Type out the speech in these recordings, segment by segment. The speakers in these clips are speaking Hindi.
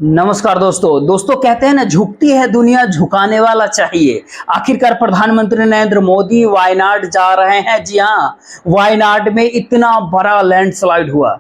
नमस्कार दोस्तों कहते हैं ना, झुकती है दुनिया झुकाने वाला चाहिए। आखिरकार प्रधानमंत्री नरेंद्र मोदी वायनाड जा रहे हैं। जी हाँ, वायनाड में इतना बड़ा लैंडस्लाइड हुआ,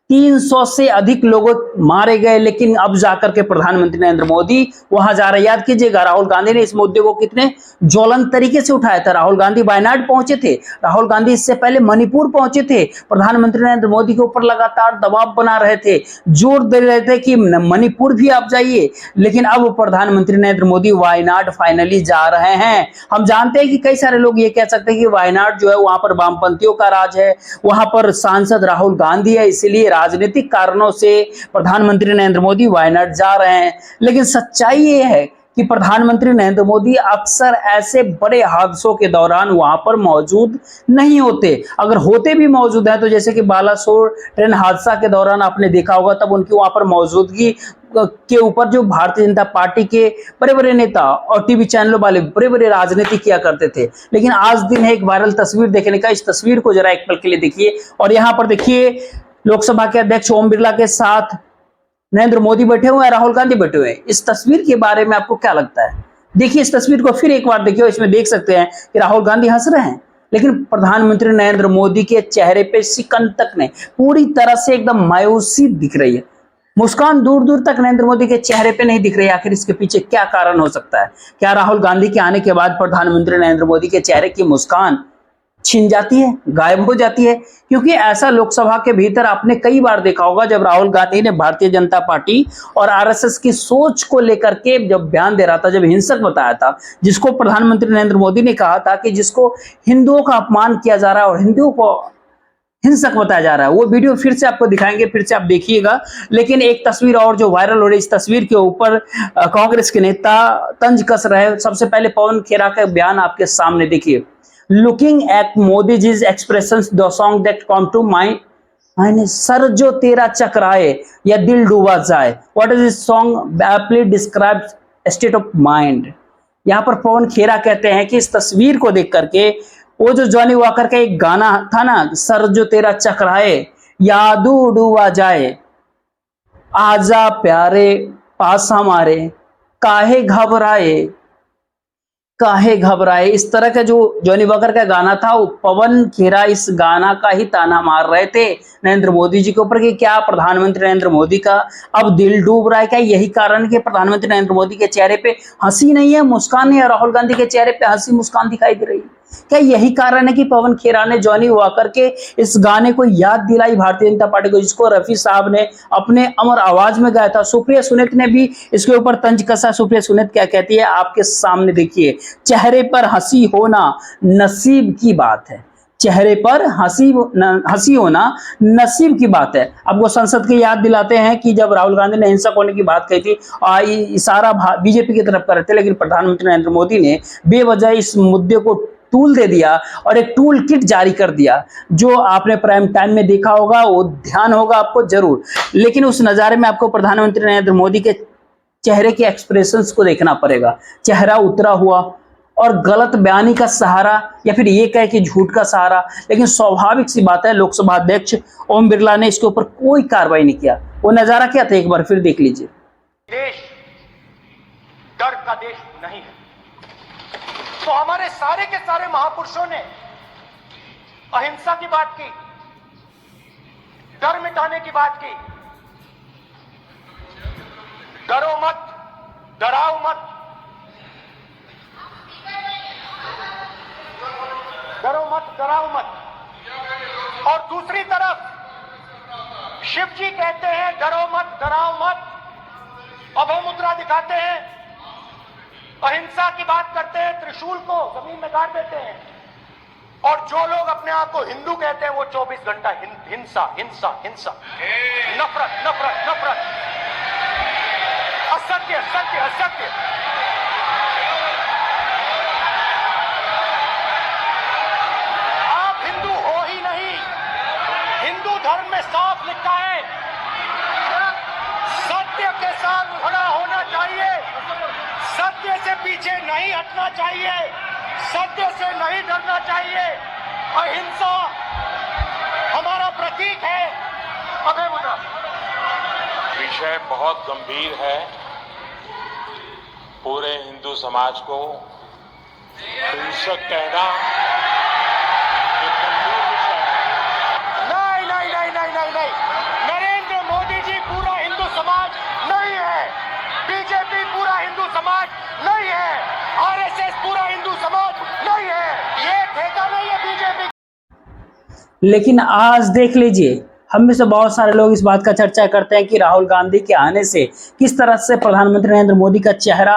300 से अधिक लोग मारे गए, लेकिन अब जाकर के प्रधानमंत्री नरेंद्र मोदी वहां जा रहे। याद कीजिएगा, राहुल गांधी ने इस मुद्दे को कितने ज्वलंत तरीके से उठाया था। राहुल गांधी वायनाड पहुंचे थे, राहुल गांधी इससे पहले मणिपुर पहुंचे थे। प्रधानमंत्री नरेंद्र मोदी के ऊपर लगातार दबाव बना रहे थे, जोर दे रहे थे कि मणिपुर भी आप जाइए। लेकिन अब प्रधानमंत्री नरेंद्र मोदी वायनाड फाइनली जा रहे हैं। हम जानते हैं कि कई सारे लोग ये कह सकते हैं कि वायनाड जो है वहां पर वामपंथियों का राज है, वहां पर सांसद राहुल गांधी है, इसीलिए राजनीतिक कारणों से प्रधानमंत्री नरेंद्र मोदी वायनाड जा रहे हैं। लेकिन सच्चाई ये है कि प्रधानमंत्री नरेंद्र मोदी अक्सर ऐसे बड़े हादसों के दौरान वहां पर मौजूद नहीं होते। अगर होते भी मौजूद है तो जैसे कि बालासोर ट्रेन हादसा के दौरान आपने देखा होगा, तब उनकी वहां पर मौजूदगी के ऊपर जो भारतीय जनता पार्टी के बड़े बड़े नेता और टीवी चैनलों वाले बड़े बड़े राजनीति किया करते थे। लेकिन आज दिन है एक वायरल तस्वीर देखने का। इस तस्वीर को जरा एक पल के लिए देखिए, और यहां पर देखिए लोकसभा के अध्यक्ष ओम बिरला के साथ नरेंद्र मोदी बैठे हुए हैं, राहुल गांधी बैठे हुए हैं। इस तस्वीर के बारे में आपको क्या लगता है? देखिए इस तस्वीर को फिर एक बार देखिए, इसमें देख सकते हैं कि राहुल गांधी हंस रहे हैं, लेकिन प्रधानमंत्री नरेंद्र मोदी के चेहरे पे सिकन तक नहीं, पूरी तरह से एकदम मायूसी दिख रही है। मुस्कान दूर दूर तक नरेंद्र मोदी के चेहरे पे नहीं दिख रही है। आखिर इसके पीछे क्या कारण हो सकता है? क्या राहुल गांधी के आने के बाद प्रधानमंत्री नरेंद्र मोदी के चेहरे की मुस्कान छिन जाती है, गायब हो जाती है? क्योंकि ऐसा लोकसभा के भीतर आपने कई बार देखा होगा, जब राहुल गांधी ने भारतीय जनता पार्टी और आरएसएस की सोच को लेकर के जब बयान दे रहा था, जब हिंसक बताया था, जिसको प्रधानमंत्री नरेंद्र मोदी ने कहा था कि जिसको हिंदुओं का अपमान किया जा रहा है और हिंदुओं को हिंसक बताया जा रहा है, वो वीडियो फिर से आपको दिखाएंगे, फिर से आप देखिएगा। लेकिन एक तस्वीर और जो वायरल हो रही है, इस तस्वीर के ऊपर कांग्रेस के नेता तंज कस रहे। सबसे पहले पवन खेरा का बयान आपके सामने देखिए। Looking at Modi's expressions, the song that come to mind, sir जो तेरा चकराए या दिल डूबा जाए। What is this song aptly describes state of mind? यहाँ पर पवन खेरा कहते हैं कि इस तस्वीर को देख करके, वो जो जॉनी वॉकर का एक गाना था ना, सर जो तेरा चकराए यादू डूबा जाए, आजा प्यारे पास हमारे, काहे घबराए, इस तरह का जो जॉनी वॉकर का गाना था, वो पवन खेरा इस गाना का ही ताना मार रहे थे नरेंद्र मोदी जी के ऊपर कि क्या प्रधानमंत्री नरेंद्र मोदी का अब दिल डूब रहा है? क्या यही कारण है कि प्रधानमंत्री नरेंद्र मोदी के चेहरे पे हंसी नहीं है, मुस्कान नहीं है? राहुल गांधी के चेहरे पे हंसी मुस्कान दिखाई दे रही है। क्या यही कारण है कि पवन खेरा ने जॉनी वॉकर के इस गाने को याद दिलाई भारतीय जनता पार्टी को, जिसको रफी साहब ने अपने अमर आवाज में गाया था? सुप्रिया सुनीत ने भी इसके ऊपर तंज कसा। सुप्रिया सुनीत क्या कहती है आपके सामने देखिए। चेहरे पर हंसी होना नसीब की बात है, चेहरे पर हंसी होना नसीब की बात है। आपको संसद की याद दिलाते हैं कि जब राहुल गांधी ने हिंसक होने की बात कही थी, इशारा बीजेपी की तरफ कर रहे थे, लेकिन प्रधानमंत्री नरेंद्र मोदी ने बेवजह इस मुद्दे को टूल दे दिया और एक टूल किट जारी कर दिया, जो आपने प्राइम टाइम में देखा होगा, वो ध्यान होगा आपको जरूर। लेकिन उस नजारे में आपको प्रधानमंत्री नरेंद्र मोदी के चेहरे के एक्सप्रेशंस को देखना पड़ेगा। चेहरा उतरा हुआ और गलत बयानी का सहारा, या फिर ये कहे कि झूठ का सहारा। लेकिन स्वाभाविक सी बात है, लोकसभा अध्यक्ष ओम बिरला ने इसके ऊपर कोई कार्रवाई नहीं किया। वो नजारा क्या था, एक बार फिर देख लीजिए। देश डर का देश नहीं है, तो हमारे सारे के सारे महापुरुषों ने अहिंसा की बात की, डर मिटाने की बात की। डरो मत, डराओ मत, डरो मत, डराओ मत। और दूसरी तरफ शिव जी कहते हैं डरो मत, डराओ मत, अभय मुद्रा दिखाते हैं, अहिंसा की बात करते हैं, त्रिशूल को जमीन में गाड़ देते हैं। और जो लोग अपने आप को हिंदू कहते हैं, वो 24 घंटा हिंसा हिंसा हिंसा, नफरत नफरत नफरत, असत्य सत्य असत्य। आप हिंदू हो ही नहीं। हिंदू धर्म में साफ लिखा है, सत्य के साथ खड़ा होना चाहिए, सत्य से पीछे नहीं हटना चाहिए, सत्य से नहीं डरना चाहिए। अहिंसा हमारा प्रतीक है। अभय मुद्रा। विषय बहुत गंभीर है। पूरे हिंदू समाज को हिंसक कहना एक गंभीर विषय है। नहीं नहीं नहीं नहीं नहीं नहीं, नरेंद्र मोदी जी पूरा हिंदू समाज नहीं है, बीजेपी पूरा हिंदू समाज नहीं है, आरएसएस पूरा हिंदू समाज नहीं है, ये ठेका नहीं है बीजेपी। लेकिन आज देख लीजिए, हम में से बहुत सारे लोग इस बात का चर्चा करते हैं कि राहुल गांधी के आने से किस तरह से प्रधानमंत्री नरेंद्र मोदी का चेहरा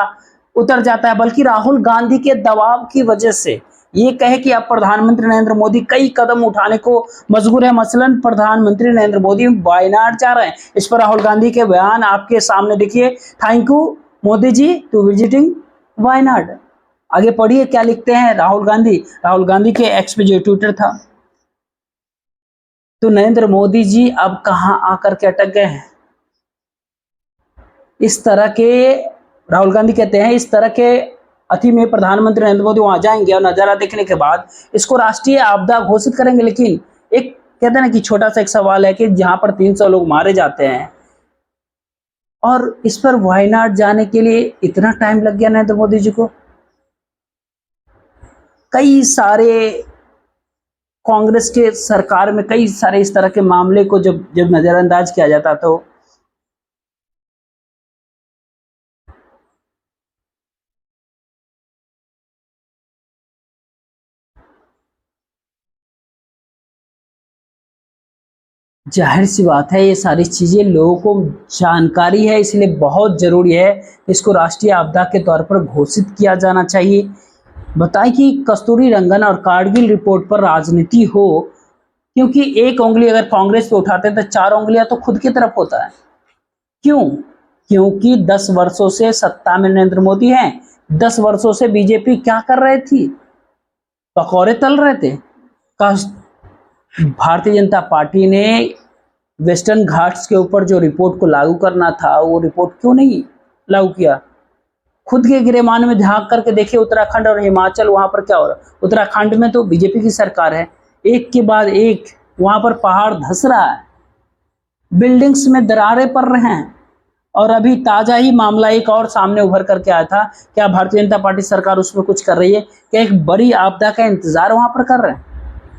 उतर जाता है, बल्कि राहुल गांधी के दबाव की वजह से ये कहे कि अब प्रधानमंत्री नरेंद्र मोदी कई कदम उठाने को मजबूर है। मसलन प्रधानमंत्री नरेंद्र मोदी वायनाड जा रहे हैं। इस पर राहुल गांधी के बयान आपके सामने देखिए। Thank you Modi ji to visiting Wayanad. आगे पढ़िए क्या लिखते हैं राहुल गांधी। राहुल गांधी के एक्स पे जो ट्विटर था, तो नरेंद्र मोदी जी अब कहां आकर के अटक गए हैं। इस तरह के राहुल गांधी कहते हैं, इस तरह के अति में प्रधानमंत्री नरेंद्र मोदी वहां जाएंगे और नजारा देखने के बाद इसको राष्ट्रीय आपदा घोषित करेंगे। लेकिन एक कहते हैं ना कि छोटा सा एक सवाल है कि जहां पर 300 लोग मारे जाते हैं और इस पर वायनाड जाने के लिए इतना टाइम लग गया नरेंद्र मोदी जी को। कई सारे कांग्रेस के सरकार में कई सारे इस तरह के मामले को जब नजरअंदाज किया जाता तो जाहिर सी बात है ये सारी चीजें लोगों को जानकारी है, इसलिए बहुत जरूरी है इसको राष्ट्रीय आपदा के तौर पर घोषित किया जाना चाहिए। बताएं कि कस्तूरी रंगन और कारगिल रिपोर्ट पर राजनीति हो, क्योंकि एक उंगली अगर कांग्रेस पे उठाते हैं तो 4 उंगलियां तो खुद की तरफ होता है। क्यों? क्योंकि 10 वर्षों से सत्ता में नरेंद्र मोदी हैं। 10 वर्षों से बीजेपी क्या कर रहे थी? पकौड़े तल रहे थे। भारतीय जनता पार्टी ने वेस्टर्न घाट्स के ऊपर जो रिपोर्ट को लागू करना था वो रिपोर्ट क्यों नहीं लागू किया? खुद के गिरेमान में झांक करके देखिए उत्तराखंड और हिमाचल, वहां पर क्या हो रहा है। उत्तराखंड में तो बीजेपी की सरकार है, एक के बाद एक वहां पर पहाड़ धंस रहा है, बिल्डिंग्स में दरारें पड़ रहे हैं। और अभी ताजा ही मामला एक और सामने उभर करके आया था। क्या भारतीय जनता पार्टी सरकार उसमें कुछ कर रही है? क्या एक बड़ी आपदा का इंतजार वहां पर कर रहे हैं?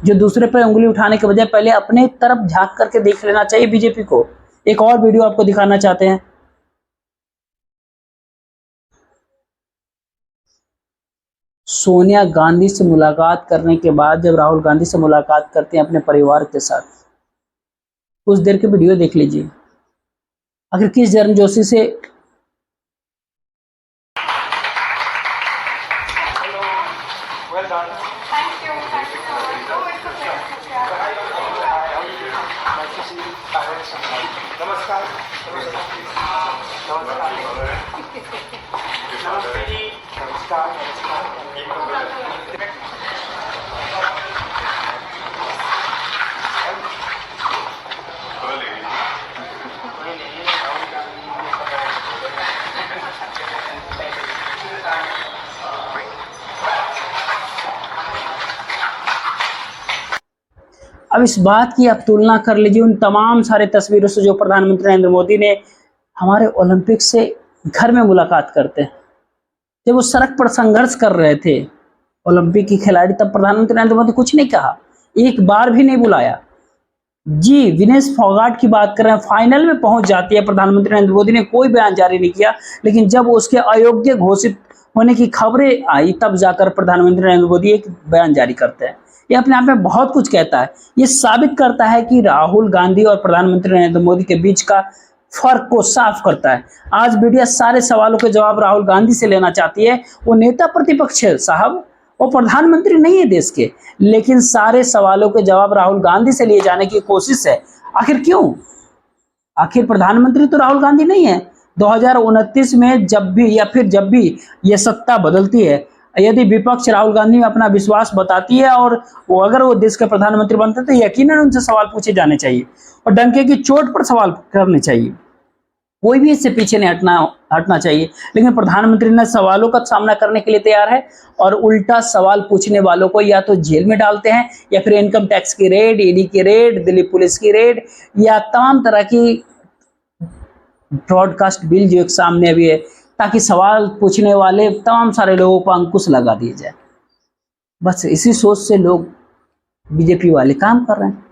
जो दूसरे पर उंगली उठाने के बजाय पहले अपने तरफ झांक करके देख लेना चाहिए बीजेपी को। एक और वीडियो आपको दिखाना चाहते हैं। सोनिया गांधी से मुलाकात करने के बाद जब राहुल गांधी से मुलाकात करते हैं अपने परिवार के साथ, कुछ देर के वीडियो देख लीजिए। आखिर किस गर्मजोशी से नमस्कार। अब इस बात की आप तुलना कर लीजिए उन तमाम सारे तस्वीरों से जो प्रधानमंत्री नरेंद्र मोदी ने हमारे ओलंपिक से घर में मुलाकात करते हैं। जब वो सड़क पर संघर्ष कर रहे थे ओलंपिक की खिलाड़ी, तब प्रधानमंत्री नरेंद्र मोदी कुछ नहीं कहा, एक बार भी नहीं बुलाया। जी विनेश फोगाट की बात कर रहे हैं, फाइनल में पहुंच जाती है प्रधानमंत्री नरेंद्र मोदी ने कोई बयान जारी नहीं किया, लेकिन जब उसके अयोग्य घोषित होने की खबरें आई तब जाकर प्रधानमंत्री नरेंद्र मोदी एक बयान जारी करते हैं। ये अपने आप में बहुत कुछ कहता है। ये साबित करता है कि राहुल गांधी और प्रधानमंत्री नरेंद्र मोदी के बीच का फर्क को साफ करता है। आज मीडिया सारे सवालों के जवाब राहुल गांधी से लेना चाहती है। वो नेता प्रतिपक्ष है साहब, वो प्रधानमंत्री नहीं है देश के, लेकिन सारे सवालों के जवाब राहुल गांधी से लिए जाने की कोशिश है। आखिर क्यों? आखिर प्रधानमंत्री तो राहुल गांधी नहीं है। 2029 में जब भी या फिर जब भी ये सत्ता बदलती है, यदि विपक्ष राहुल गांधी में अपना विश्वास बताती है और अगर वो देश के प्रधानमंत्री बनते तो यकीनन उनसे सवाल पूछे जाने चाहिए और डंके की चोट पर सवाल करने चाहिए। कोई भी इससे पीछे नहीं हटना चाहिए। लेकिन प्रधानमंत्री ने सवालों का सामना करने के लिए तैयार है और उल्टा सवाल पूछने वालों को या तो जेल में डालते हैं या फिर इनकम टैक्स की रेड, ईडी की रेड, दिल्ली पुलिस की रेड या तमाम तरह की ब्रॉडकास्ट बिल जो एक सामने अभी है, ताकि सवाल पूछने वाले तमाम सारे लोगों पर अंकुश लगा दिया जाए। बस इसी सोच से लोग बीजेपी वाले काम कर रहे हैं।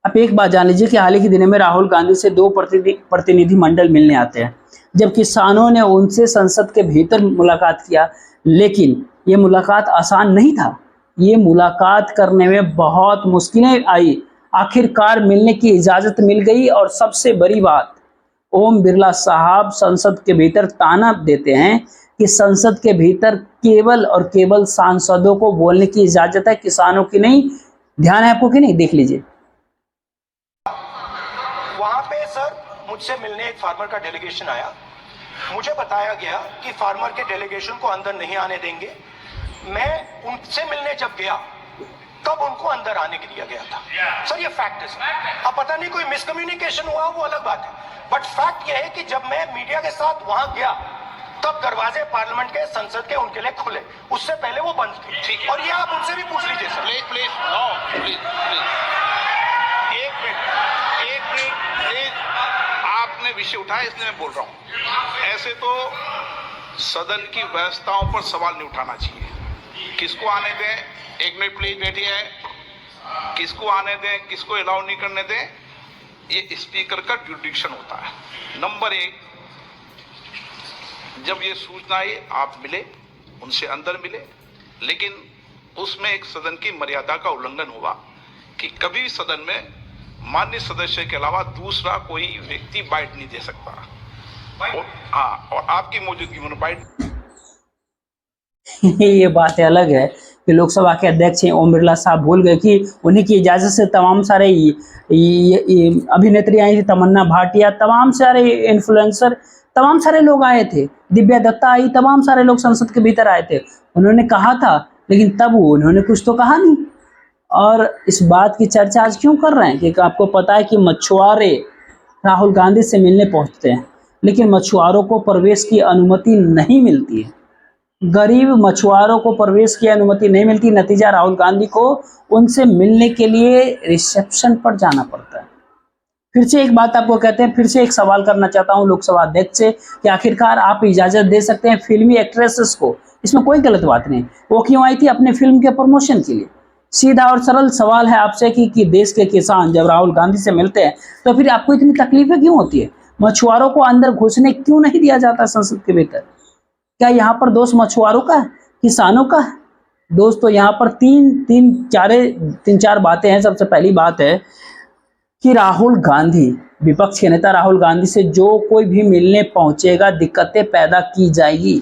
आप एक बात जान लीजिए कि हाल ही के दिनों में राहुल गांधी से 2 प्रतिनिधि मंडल मिलने आते हैं, जब किसानों ने उनसे संसद के भीतर मुलाकात किया, लेकिन ये मुलाकात आसान नहीं था। ये मुलाकात करने में बहुत मुश्किलें आई, आखिरकार मिलने की इजाजत मिल गई। और सबसे बड़ी बात, ओम बिरला साहब संसद के भीतर ताना देते हैं कि संसद के भीतर केवल और केवल सांसदों को बोलने की इजाजत है, किसानों की नहीं। ध्यान है आपको कि नहीं? देख लीजिए। वहां पे सर मुझसे मिलने एक फार्मर का डेलीगेशन आया। मुझे बताया गया कि फार्मर के डेलीगेशन को अंदर नहीं आने देंगे। मैं उनसे मिलने जब गया तब उनको अंदर आने के दिया गया था। सर ये फैक्ट है सर। अब पता नहीं कोई मिसकम्युनिकेशन हुआ, वो अलग बात है, बट फैक्ट ये है कि जब मैं मीडिया के साथ वहां गया तब दरवाजे पार्लियामेंट के, संसद के उनके लिए खुले, उससे पहले वो बंद थे। और ये आप उनसे भी पूछ लीजिए sir. Please please no please please एक मिनट प्लीज, आपने विषय उठाया इसलिए मैं बोल रहा हूं। ऐसे तो सदन की व्यवस्थाओं पर सवाल नहीं उठाना चाहिए। किसको आने दें, एक मिनट प्लीज बैठिए, किसको आने दें, किसको अलाउ नहीं करने दें, ये स्पीकर का जुडिक्शन होता है। नंबर 1, जब ये सूचना आई आप मिले, उनसे अंदर मिले, लेकिन उसमें एक सदन की मर्यादा का उल्लंघन हुआ कि कभी भी सदन में माननीय सदस्य के अलावा दूसरा कोई व्यक्ति बाइट नहीं दे सकता। और आपकी मौजूदगी में बाइट ये बात अलग है कि लोकसभा के अध्यक्ष हैं ओम बिरला साहब भूल गए कि उन्हीं की इजाज़त से तमाम सारे अभिनेत्री आई थी, तमन्ना भाटिया, तमाम सारे इन्फ्लुएंसर, तमाम सारे लोग आए थे, दिव्या दत्ता आई, तमाम सारे लोग संसद के भीतर आए थे। उन्होंने कहा था, लेकिन तब उन्होंने कुछ तो कहा नहीं। और इस बात की चर्चा आज क्यों कर रहे हैं कि आपको पता है कि मछुआरे राहुल गांधी से मिलने पहुंचते हैं, लेकिन मछुआरों को प्रवेश की अनुमति नहीं मिलती है। गरीब मछुआरों को प्रवेश की अनुमति नहीं मिलती। नतीजा, राहुल गांधी को उनसे मिलने के लिए रिसेप्शन पर जाना पड़ता है। फिर से एक बात आपको कहते हैं, फिर से एक सवाल करना चाहता हूं लोकसभा अध्यक्ष से कि आखिरकार आप इजाजत दे सकते हैं फिल्मी एक्ट्रेसेस को, इसमें कोई गलत बात नहीं। वो क्यों आई थी? अपने फिल्म के प्रमोशन के लिए। सीधा और सरल सवाल है आपसे कि देश के किसान जब राहुल गांधी से मिलते हैं तो फिर आपको इतनी तकलीफें क्यों होती है? मछुआरों को अंदर घुसने क्यों नहीं दिया जाता संसद के भीतर? क्या यहाँ पर दोष मछुआरों का है, किसानों का है? दोस्तों, यहाँ पर तीन चार बातें हैं। सबसे पहली बात है कि राहुल गांधी, विपक्ष के नेता राहुल गांधी से जो कोई भी मिलने पहुंचेगा दिक्कतें पैदा की जाएगी,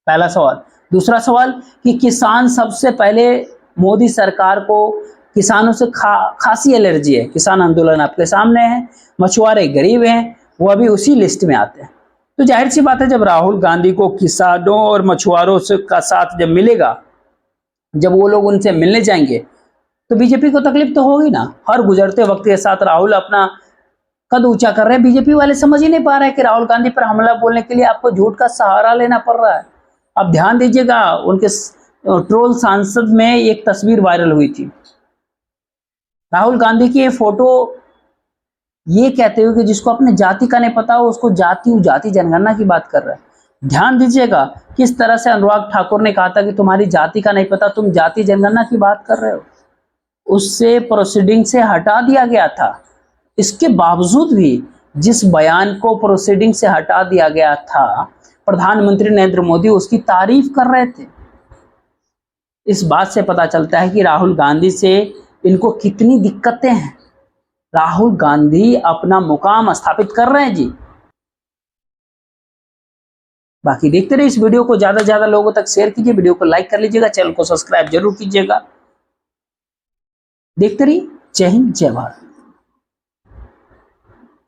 पहला सवाल। दूसरा सवाल कि किसान, सबसे पहले मोदी सरकार को किसानों से खासी एलर्जी है। किसान आंदोलन आपके सामने है, मछुआरे गरीब हैं, वो अभी उसी लिस्ट में आते हैं। तो जाहिर सी बात है, जब राहुल गांधी को किसानों और मछुआरों से का साथ जब मिलेगा, जब वो लोग उनसे मिलने जाएंगे तो बीजेपी को तकलीफ तो होगी ना। हर गुजरते वक्त के साथ राहुल अपना कद ऊंचा कर रहे हैं। बीजेपी वाले समझ ही नहीं पा रहे हैं कि राहुल गांधी पर हमला बोलने के लिए आपको झूठ का सहारा लेना पड़ रहा है। अब ध्यान दीजिएगा, उनके ट्रोल सांसद में एक तस्वीर वायरल हुई थी, राहुल गांधी की फोटो ये कहते हुए कि जिसको अपने जाति का नहीं पता हो उसको जाति जनगणना की बात कर रहा है। ध्यान दीजिएगा किस तरह से अनुराग ठाकुर ने कहा था कि तुम्हारी जाति का नहीं पता, तुम जाति जनगणना की बात कर रहे हो। उससे प्रोसीडिंग से हटा दिया गया था। इसके बावजूद भी जिस बयान को प्रोसीडिंग से हटा दिया गया था, प्रधानमंत्री नरेंद्र मोदी उसकी तारीफ कर रहे थे। इस बात से पता चलता है कि राहुल गांधी से इनको कितनी दिक्कतें हैं। राहुल गांधी अपना मुकाम स्थापित कर रहे हैं जी। बाकी देखते रहिए इस वीडियो को, ज्यादा से ज्यादा लोगों तक शेयर कीजिए, वीडियो को लाइक कर लीजिएगा, चैनल को सब्सक्राइब जरूर कीजिएगा। देखते रहिए। जय हिंद, जय भारत।